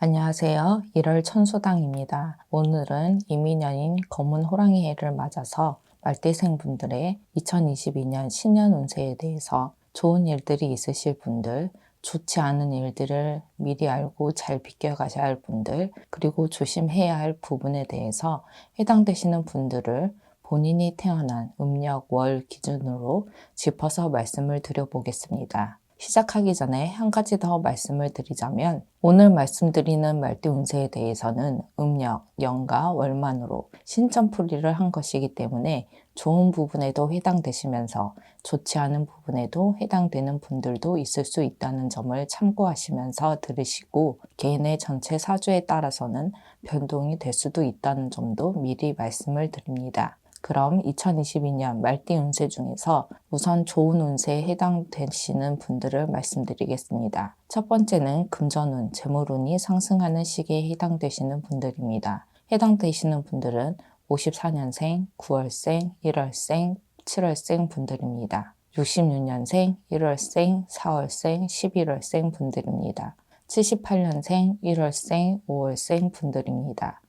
안녕하세요. 1월 천수당입니다. 오늘은 이민년인 검은 호랑이 해를 맞아서 말띠생 분들의 2022년 신년 운세에 대해서 좋은 일들이 있으실 분들, 좋지 않은 일들을 미리 알고 잘 비껴가셔야 할 분들, 그리고 조심해야 할 부분에 대해서 해당되시는 분들을 본인이 태어난 음력, 월 기준으로 짚어서 말씀을 드려보겠습니다. 시작하기 전에 한 가지 더 말씀을 드리자면 오늘 말씀드리는 말띠 운세에 대해서는 음력, 연가, 월만으로 신점풀이를 한 것이기 때문에 좋은 부분에도 해당되시면서 좋지 않은 부분에도 해당되는 분들도 있을 수 있다는 점을 참고하시면서 들으시고 개인의 전체 사주에 따라서는 변동이 될 수도 있다는 점도 미리 말씀을 드립니다. 그럼 2022년 말띠 운세 중에서 우선 좋은 운세에 해당되시는 분들을 말씀드리겠습니다. 첫 번째는 금전운, 재물운이 상승하는 시기에 해당되시는 분들입니다. 해당되시는 분들은 54년생, 9월생, 1월생, 7월생 분들입니다. 66년생, 1월생, 4월생, 11월생 분들입니다. 78년생, 1월생, 5월생 분들입니다.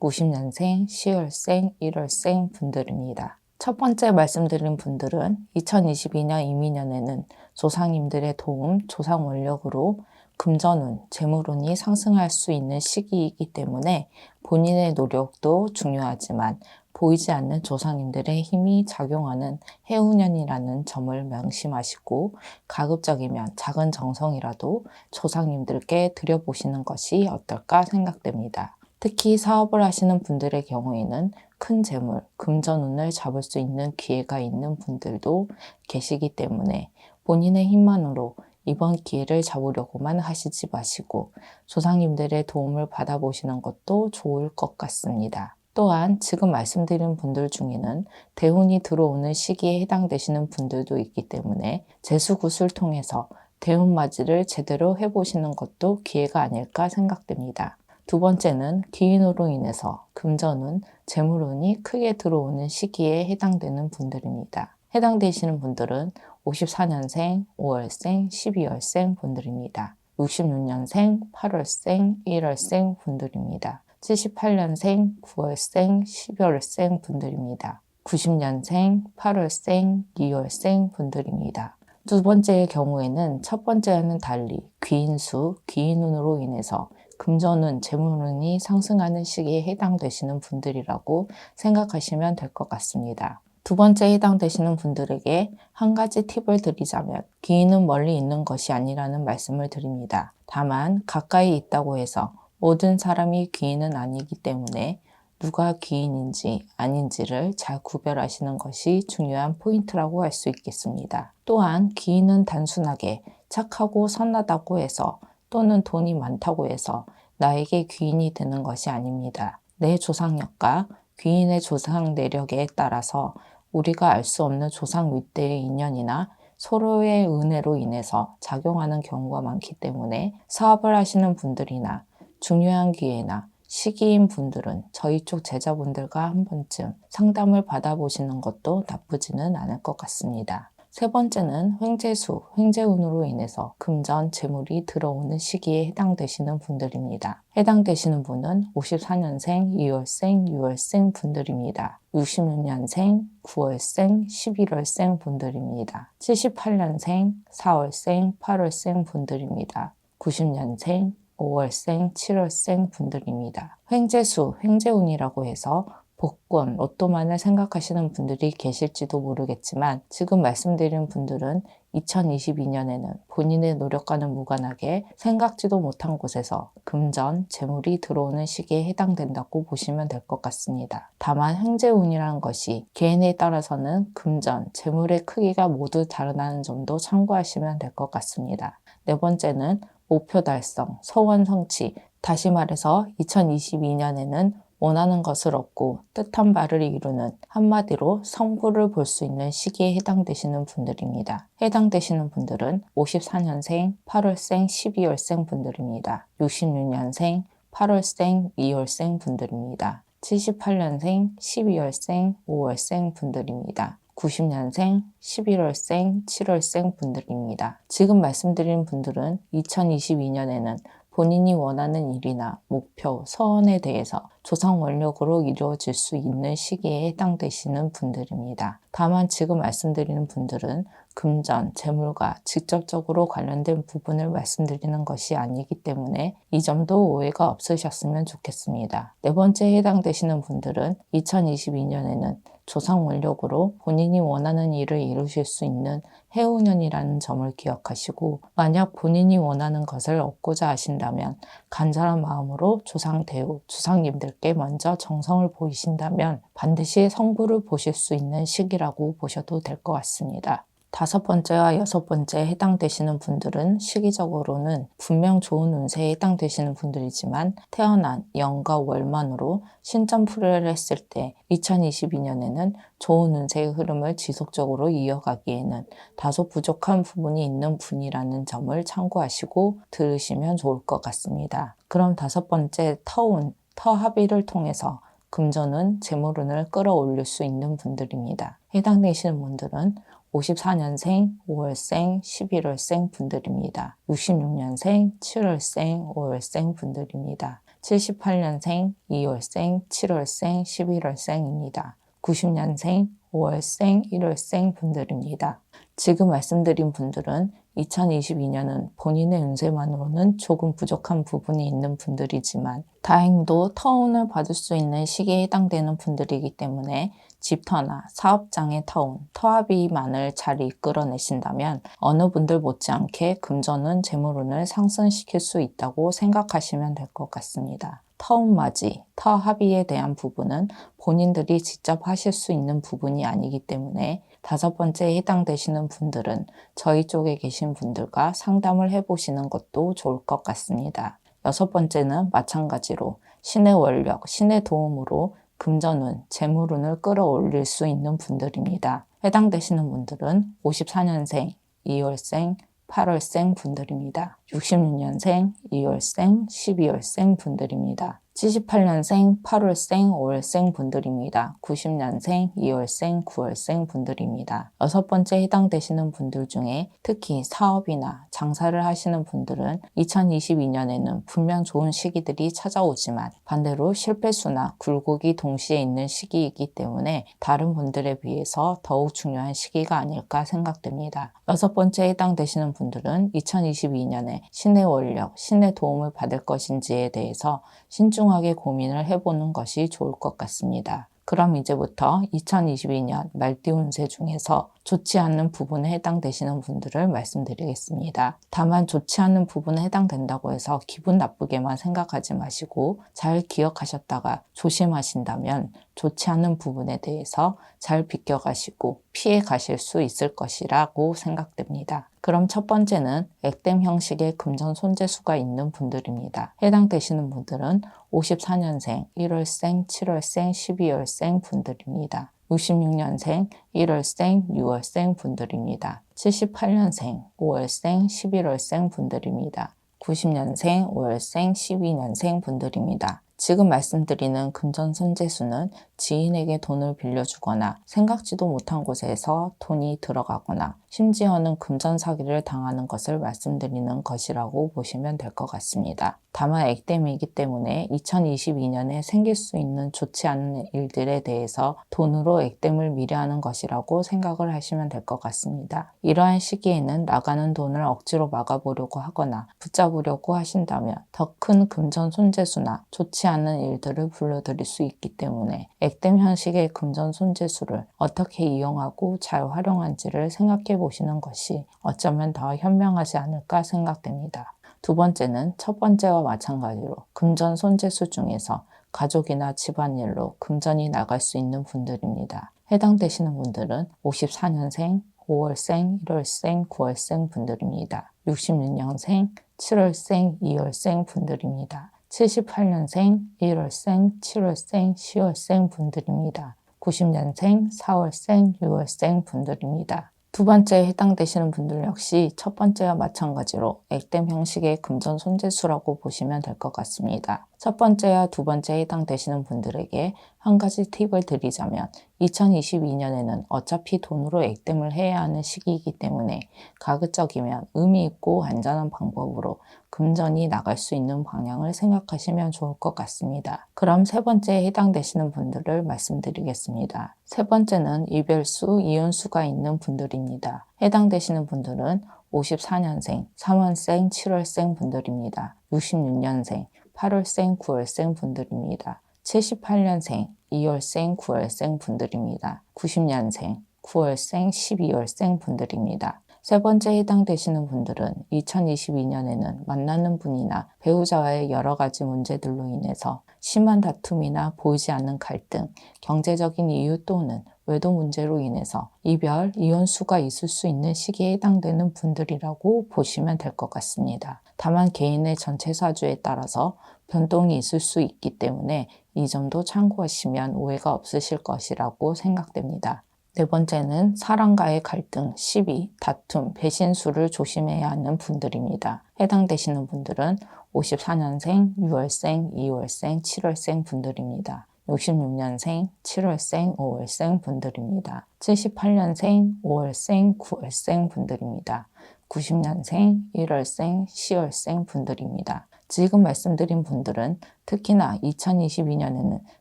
90년생, 10월생, 1월생 분들입니다. 첫 번째 말씀드린 분들은 2022년 이민년에는 조상님들의 도움, 조상 원력으로 금전운, 재물운이 상승할 수 있는 시기이기 때문에 본인의 노력도 중요하지만 보이지 않는 조상님들의 힘이 작용하는 해운년이라는 점을 명심하시고 가급적이면 작은 정성이라도 조상님들께 드려보시는 것이 어떨까 생각됩니다. 특히 사업을 하시는 분들의 경우에는 큰 재물, 금전운을 잡을 수 있는 기회가 있는 분들도 계시기 때문에 본인의 힘만으로 이번 기회를 잡으려고만 하시지 마시고 조상님들의 도움을 받아보시는 것도 좋을 것 같습니다. 또한 지금 말씀드린 분들 중에는 대운이 들어오는 시기에 해당되시는 분들도 있기 때문에 재수굿을 통해서 대운 맞이를 제대로 해보시는 것도 기회가 아닐까 생각됩니다. 두 번째는 기인으로 인해서 금전운, 재물운이 크게 들어오는 시기에 해당되는 분들입니다. 해당되시는 분들은 54년생, 5월생, 12월생 분들입니다. 66년생, 8월생, 1월생 분들입니다. 78년생, 9월생, 12월생 분들입니다. 90년생, 8월생, 2월생 분들입니다. 두 번째의 경우에는 첫 번째와는 달리 귀인수, 귀인운으로 인해서 금전운, 재물운이 상승하는 시기에 해당되시는 분들이라고 생각하시면 될 것 같습니다. 두 번째 해당되시는 분들에게 한 가지 팁을 드리자면 귀인은 멀리 있는 것이 아니라는 말씀을 드립니다. 다만 가까이 있다고 해서 모든 사람이 귀인은 아니기 때문에 누가 귀인인지 아닌지를 잘 구별하시는 것이 중요한 포인트라고 할 수 있겠습니다. 또한 귀인은 단순하게 착하고 선하다고 해서 또는 돈이 많다고 해서 나에게 귀인이 되는 것이 아닙니다. 내 조상력과 귀인의 조상 내력에 따라서 우리가 알 수 없는 조상 윗대의 인연이나 서로의 은혜로 인해서 작용하는 경우가 많기 때문에 사업을 하시는 분들이나 중요한 기회나 시기인 분들은 저희 쪽 제자분들과 한 번쯤 상담을 받아보시는 것도 나쁘지는 않을 것 같습니다. 세 번째는 횡재수, 횡재운으로 인해서 금전, 재물이 들어오는 시기에 해당되시는 분들입니다. 해당되시는 분은 54년생, 2월생, 6월생 분들입니다. 66년생, 9월생, 11월생 분들입니다. 78년생, 4월생, 8월생 분들입니다. 90년생, 5월생, 7월생 분들입니다. 횡재수, 횡재운이라고 해서 복권, 로또만을 생각하시는 분들이 계실지도 모르겠지만 지금 말씀드린 분들은 2022년에는 본인의 노력과는 무관하게 생각지도 못한 곳에서 금전, 재물이 들어오는 시기에 해당된다고 보시면 될 것 같습니다. 다만 횡재운이라는 것이 개인에 따라서는 금전, 재물의 크기가 모두 다르다는 점도 참고하시면 될 것 같습니다. 네 번째는 목표 달성, 소원 성취. 다시 말해서 2022년에는 원하는 것을 얻고 뜻한 바를 이루는 한마디로 성부를 볼 수 있는 시기에 해당되시는 분들입니다. 해당되시는 분들은 54년생, 8월생, 12월생 분들입니다. 66년생, 8월생, 2월생 분들입니다. 78년생, 12월생, 5월생 분들입니다. 90년생, 11월생, 7월생 분들입니다. 지금 말씀드린 분들은 2022년에는 본인이 원하는 일이나 목표, 서원에 대해서 조상 원력으로 이루어질 수 있는 시기에 해당되시는 분들입니다. 다만 지금 말씀드리는 분들은 금전, 재물과 직접적으로 관련된 부분을 말씀드리는 것이 아니기 때문에 이 점도 오해가 없으셨으면 좋겠습니다. 네 번째에 해당되시는 분들은 2022년에는 조상 원력으로 본인이 원하는 일을 이루실 수 있는 해오년이라는 점을 기억하시고, 만약 본인이 원하는 것을 얻고자 하신다면 간절한 마음으로 조상 대우, 조상님들께 먼저 정성을 보이신다면 반드시 성부를 보실 수 있는 시기라고 보셔도 될 것 같습니다. 다섯 번째와 여섯 번째에 해당되시는 분들은 시기적으로는 분명 좋은 운세에 해당되시는 분들이지만 태어난 연과 월만으로 신점풀이를 했을 때 2022년에는 좋은 운세의 흐름을 지속적으로 이어가기에는 다소 부족한 부분이 있는 분이라는 점을 참고하시고 들으시면 좋을 것 같습니다. 그럼 다섯 번째 터운, 터합의를 통해서 금전운, 재물운을 끌어올릴 수 있는 분들입니다. 해당되시는 분들은 54년생, 5월생, 11월생 분들입니다. 66년생, 7월생, 5월생 분들입니다. 78년생, 2월생, 7월생, 11월생입니다. 90년생, 5월생, 1월생 분들입니다. 지금 말씀드린 분들은 2022년은 본인의 운세만으로는 조금 부족한 부분이 있는 분들이지만 다행히도 터운을 받을 수 있는 시기에 해당되는 분들이기 때문에 집터나 사업장의 터운, 터합의만을 잘 이끌어내신다면 어느 분들 못지않게 금전운, 재물운을 상승시킬 수 있다고 생각하시면 될 것 같습니다. 터운맞이, 터합의에 대한 부분은 본인들이 직접 하실 수 있는 부분이 아니기 때문에 다섯 번째에 해당되시는 분들은 저희 쪽에 계신 분들과 상담을 해보시는 것도 좋을 것 같습니다. 여섯 번째는 마찬가지로 신의 원력, 신의 도움으로 금전운, 재물운을 끌어올릴 수 있는 분들입니다. 해당되시는 분들은 54년생, 2월생, 8월생 분들입니다. 66년생, 2월생, 12월생 분들입니다. 78년생, 8월생, 5월생 분들입니다. 90년생, 2월생, 9월생 분들입니다. 여섯 번째 해당되시는 분들 중에 특히 사업이나 장사를 하시는 분들은 2022년에는 분명 좋은 시기들이 찾아오지만 반대로 실패수나 굴곡이 동시에 있는 시기이기 때문에 다른 분들에 비해서 더욱 중요한 시기가 아닐까 생각됩니다. 여섯 번째 해당되시는 분들은 2022년에 신의 원력, 신의 도움을 받을 것인지에 대해서 신중하게 고민을 해보는 것이 좋을 것 같습니다. 그럼 이제부터 2022년 말띠 운세 중에서 좋지 않는 부분에 해당되시는 분들을 말씀드리겠습니다. 다만 좋지 않은 부분에 해당된다고 해서 기분 나쁘게만 생각하지 마시고 잘 기억하셨다가 조심하신다면 좋지 않은 부분에 대해서 잘 비껴가시고 피해 가실 수 있을 것이라고 생각됩니다. 그럼 첫 번째는 액땜 형식의 금전 손재수가 있는 분들입니다. 해당되시는 분들은 54년생, 1월생, 7월생, 12월생 분들입니다. 66년생, 1월생, 6월생 분들입니다. 78년생, 5월생, 11월생 분들입니다. 90년생, 5월생, 12년생 분들입니다. 지금 말씀드리는 금전 손재수는 지인에게 돈을 빌려주거나 생각지도 못한 곳에서 돈이 들어가거나 심지어는 금전 사기를 당하는 것을 말씀드리는 것이라고 보시면 될 것 같습니다. 다만 액땜이기 때문에 2022년에 생길 수 있는 좋지 않은 일들에 대해서 돈으로 액땜을 미래하는 것이라고 생각을 하시면 될 것 같습니다. 이러한 시기에는 나가는 돈을 억지로 막아보려고 하거나 붙잡으려고 하신다면 더 큰 금전 손재수나 좋지 않은 일들을 불러들일 수 있기 때문에 액땜 형식의 금전 손재수를 어떻게 이용하고 잘 활용한지를 생각해 보시는 것이 어쩌면 더 현명하지 않을까 생각됩니다. 두 번째는 첫 번째와 마찬가지로 금전 손재수 중에서 가족이나 집안일로 금전이 나갈 수 있는 분들입니다. 해당되시는 분들은 54년생, 5월생, 1월생, 9월생 분들입니다. 66년생, 7월생, 2월생 분들입니다. 78년생, 1월생, 7월생, 10월생 분들입니다. 90년생, 4월생, 6월생 분들입니다. 두 번째에 해당되시는 분들 역시 첫 번째와 마찬가지로 액땜 형식의 금전 손재수라고 보시면 될 것 같습니다. 첫 번째와 두 번째에 해당되시는 분들에게 한 가지 팁을 드리자면 2022년에는 어차피 돈으로 액땜을 해야 하는 시기이기 때문에 가급적이면 의미 있고 안전한 방법으로 금전이 나갈 수 있는 방향을 생각하시면 좋을 것 같습니다. 그럼 세 번째에 해당되시는 분들을 말씀드리겠습니다. 세 번째는 이별수, 이혼수가 있는 분들입니다. 해당되시는 분들은 54년생, 3월생, 7월생 분들입니다. 66년생, 8월생, 9월생 분들입니다. 78년생, 2월생, 9월생 분들입니다. 90년생, 9월생, 12월생 분들입니다. 세 번째 해당되시는 분들은 2022년에는 만나는 분이나 배우자와의 여러 가지 문제들로 인해서 심한 다툼이나 보이지 않는 갈등, 경제적인 이유 또는 외도 문제로 인해서 이별, 이혼수가 있을 수 있는 시기에 해당되는 분들이라고 보시면 될 것 같습니다. 다만 개인의 전체 사주에 따라서 변동이 있을 수 있기 때문에 이 점도 참고하시면 오해가 없으실 것이라고 생각됩니다. 네 번째는 사람과의 갈등, 시비, 다툼, 배신수를 조심해야 하는 분들입니다. 해당되시는 분들은 54년생, 6월생, 2월생, 7월생 분들입니다. 66년생, 7월생, 5월생 분들입니다. 78년생, 5월생, 9월생 분들입니다. 90년생, 1월생, 10월생 분들입니다. 지금 말씀드린 분들은 특히나 2022년에는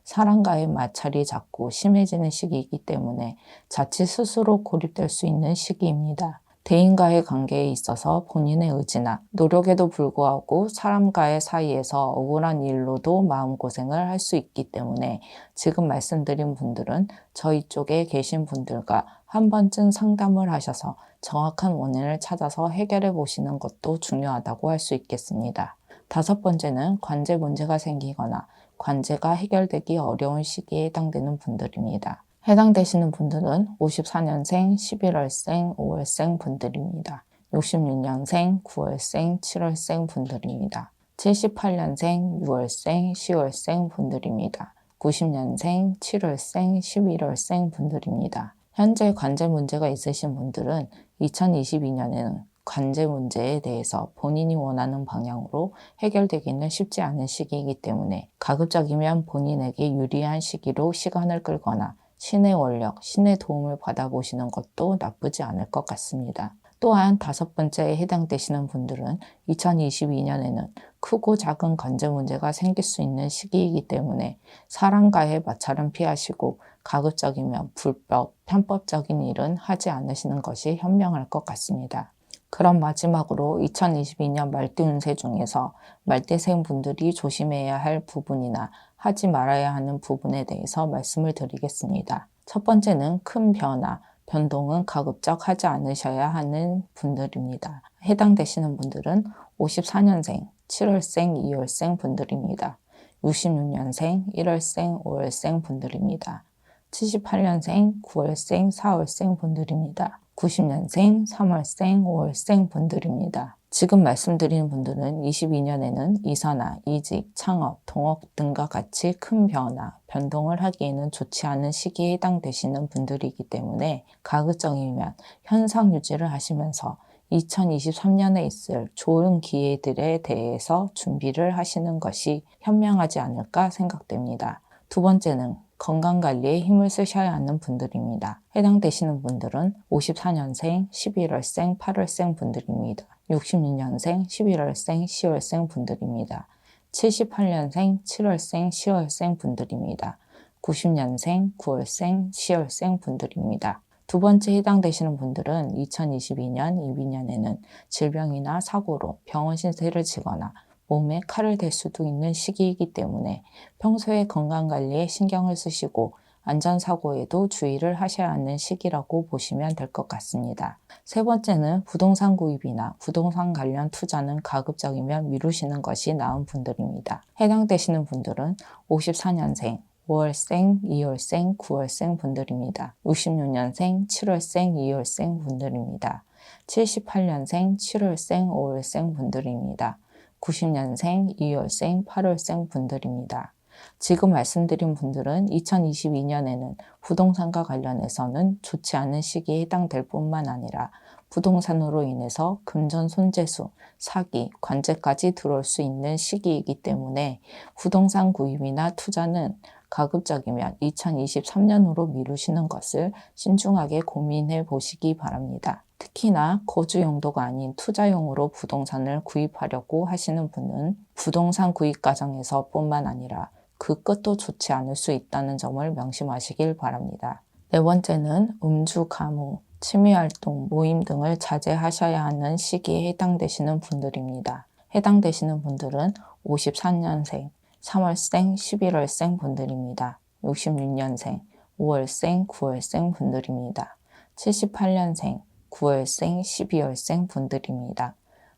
사람과의 마찰이 자꾸 심해지는 시기이기 때문에 자칫 스스로 고립될 수 있는 시기입니다. 대인과의 관계에 있어서 본인의 의지나 노력에도 불구하고 사람과의 사이에서 억울한 일로도 마음고생을 할 수 있기 때문에 지금 말씀드린 분들은 저희 쪽에 계신 분들과 한 번쯤 상담을 하셔서 정확한 원인을 찾아서 해결해 보시는 것도 중요하다고 할 수 있겠습니다. 다섯 번째는 관제 문제가 생기거나 관제가 해결되기 어려운 시기에 해당되는 분들입니다. 해당되시는 분들은 54년생, 11월생, 5월생 분들입니다. 66년생, 9월생, 7월생 분들입니다. 78년생, 6월생, 10월생 분들입니다. 90년생, 7월생, 11월생 분들입니다. 현재 관제 문제가 있으신 분들은 2022년에는 관제 문제에 대해서 본인이 원하는 방향으로 해결되기는 쉽지 않은 시기이기 때문에 가급적이면 본인에게 유리한 시기로 시간을 끌거나 신의 원력, 신의 도움을 받아보시는 것도 나쁘지 않을 것 같습니다. 또한 다섯 번째에 해당되시는 분들은 2022년에는 크고 작은 관제 문제가 생길 수 있는 시기이기 때문에 사람과의 마찰은 피하시고 가급적이면 불법, 편법적인 일은 하지 않으시는 것이 현명할 것 같습니다. 그럼 마지막으로 2022년 말띠 운세 중에서 말띠생 분들이 조심해야 할 부분이나 하지 말아야 하는 부분에 대해서 말씀을 드리겠습니다. 첫 번째는 큰 변화, 변동은 가급적 하지 않으셔야 하는 분들입니다. 해당되시는 분들은 54년생, 7월생, 2월생 분들입니다. 66년생, 1월생, 5월생 분들입니다. 78년생, 9월생, 4월생 분들입니다. 90년생, 3월생, 5월생 분들입니다. 지금 말씀드리는 분들은 22년에는 이사나 이직, 창업, 동업 등과 같이 큰 변화, 변동을 하기에는 좋지 않은 시기에 해당되시는 분들이기 때문에 가급적이면 현상 유지를 하시면서 2023년에 있을 좋은 기회들에 대해서 준비를 하시는 것이 현명하지 않을까 생각됩니다. 두 번째는 건강관리에 힘을 쓰셔야 하는 분들입니다. 해당되시는 분들은 54년생, 11월생, 8월생 분들입니다. 66년생, 11월생, 10월생 분들입니다. 78년생, 7월생, 10월생 분들입니다. 90년생, 9월생, 10월생 분들입니다. 두 번째 해당되시는 분들은 2022년, 22년에는 질병이나 사고로 병원 신세를 지거나 몸에 칼을 댈 수도 있는 시기이기 때문에 평소에 건강관리에 신경을 쓰시고 안전사고에도 주의를 하셔야 하는 시기라고 보시면 될 것 같습니다. 세 번째는 부동산 구입이나 부동산 관련 투자는 가급적이면 미루시는 것이 나은 분들입니다. 해당되시는 분들은 54년생, 5월생, 2월생, 9월생 분들입니다. 66년생, 7월생, 2월생 분들입니다. 78년생, 7월생, 5월생 분들입니다. 90년생, 2월생, 8월생 분들입니다. 지금 말씀드린 분들은 2022년에는 부동산과 관련해서는 좋지 않은 시기에 해당될 뿐만 아니라 부동산으로 인해서 금전 손재수, 사기, 관제까지 들어올 수 있는 시기이기 때문에 부동산 구입이나 투자는 가급적이면 2023년으로 미루시는 것을 신중하게 고민해 보시기 바랍니다. 특히나 거주 용도가 아닌 투자용으로 부동산을 구입하려고 하시는 분은 부동산 구입 과정에서 뿐만 아니라 그 끝도 좋지 않을 수 있다는 점을 명심하시길 바랍니다. 네 번째는 음주, 가무, 취미활동, 모임 등을 자제하셔야 하는 시기에 해당되시는 분들입니다. 해당되시는 분들은 54년생, 3월생, 11월생 분들입니다. 66년생, 5월생, 9월생 분들입니다. 78년생, 9월생, 12월생 분들입니다.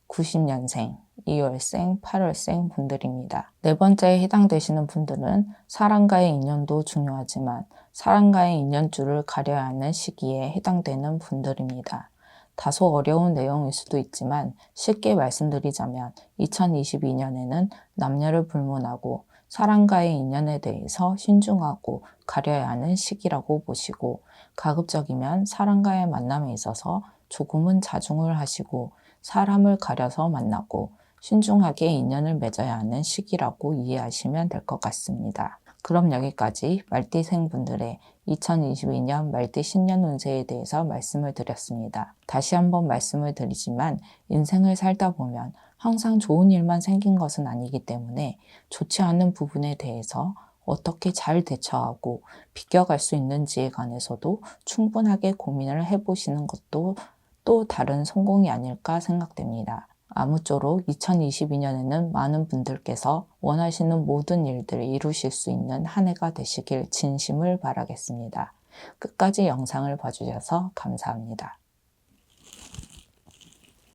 90년생, 2월생, 8월생 분들입니다. 네 번째에 해당되시는 분들은 사람과의 인연도 중요하지만 사람과의 인연줄을 가려야 하는 시기에 해당되는 분들입니다. 다소 어려운 내용일 수도 있지만 쉽게 말씀드리자면 2022년에는 남녀를 불문하고 사람과의 인연에 대해서 신중하고 가려야 하는 시기라고 보시고 가급적이면 사람과의 만남에 있어서 조금은 자중을 하시고 사람을 가려서 만나고 신중하게 인연을 맺어야 하는 시기라고 이해하시면 될 것 같습니다. 그럼 여기까지 말띠생 분들의 2022년 말띠 신년 운세에 대해서 말씀을 드렸습니다. 다시 한번 말씀을 드리지만 인생을 살다 보면 항상 좋은 일만 생긴 것은 아니기 때문에 좋지 않은 부분에 대해서 어떻게 잘 대처하고 비껴갈 수 있는지에 관해서도 충분하게 고민을 해보시는 것도 또 다른 성공이 아닐까 생각됩니다. 아무쪼록 2022년에는 많은 분들께서 원하시는 모든 일들을 이루실 수 있는 한 해가 되시길 진심을 바라겠습니다. 끝까지 영상을 봐주셔서 감사합니다.